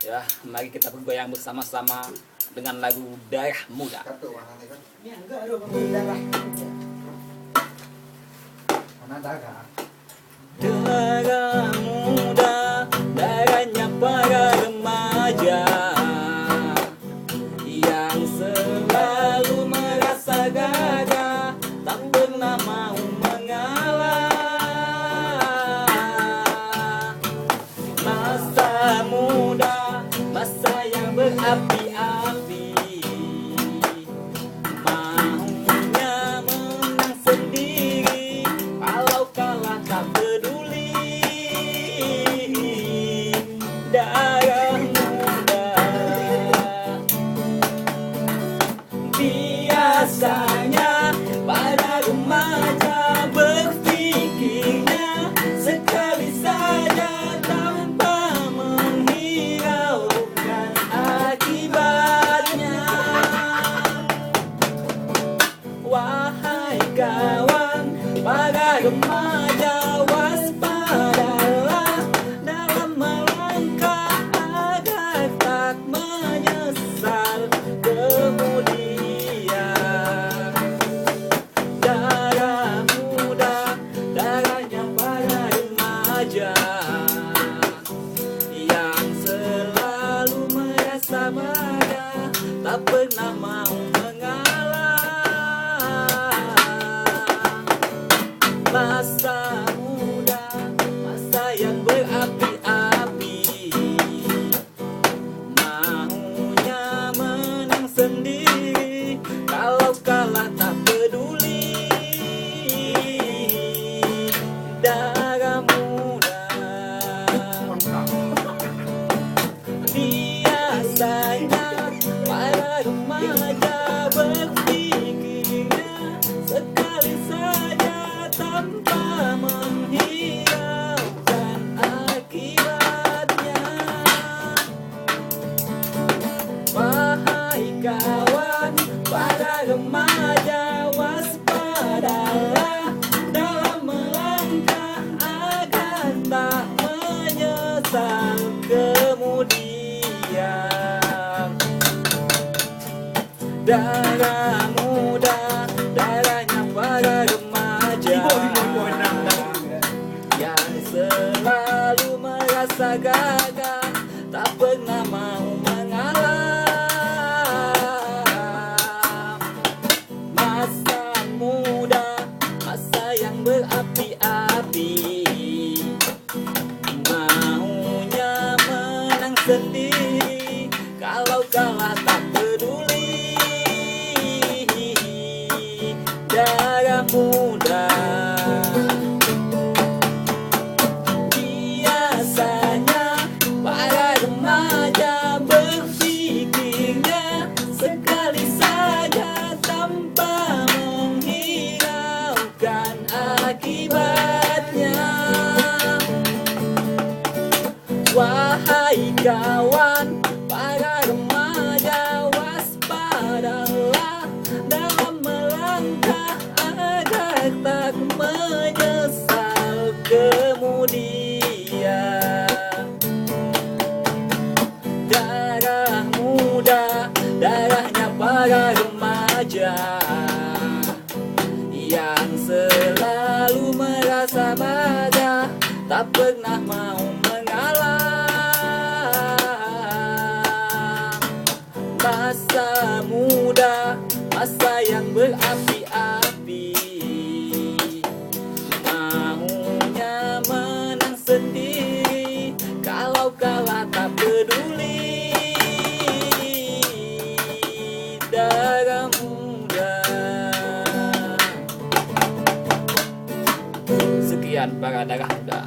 Ya, mari kita bergoyang bersama-sama dengan lagu Darah Muda. Ya, enggak ada darah. Mana darah? Darah muda, darahnya para remaja yang selalu merasa gagah, tak pernah mau mengalah. Masa muda, masa yang berapi-api, maunya menang sendiri, kalau kalah tak peduli. Darah muda, biasanya pada remaja berpikirnya sekali saja tanpa menghiraukan akibatnya. Wahai kawan, para remaja waspadalah dalam melangkah agar tak menyesal kemudian. Darah muda, darahnya para remaja yang selalu merasa bangga, tak pernah mau mengalah. Masa muda, masa yang berapi-api, maunya menang sendiri, kalau kalah tak peduli. Darah muda, biasanya para remaja berpikirnya sekali saja tanpa menghiraukan akibatnya. Wahai kawan, para remaja waspadalah dalam melangkah agar tak menyesal kemudian. Darah muda, darahnya para remaja yang selalu merasa gagah, tak pernah mau mengalah. Masa muda, masa yang berapi-api, maunya menang sendiri, kalau kalah tak peduli. Darah muda, biasanya para remaja berpikirnya sekali saja tanpa menghiraukan akibatnya. Wahai kawan, para remaja waspadalah dalam melangkah agar tak menyesal kemudian. Darah muda, darahnya para remaja yang selalu merasa bangga, tak pernah mau mengalah. Masa muda, masa yang berapi-api, maunya menang sendiri, kalau kalah tak peduli. Darah muda. Sekian para darah muda.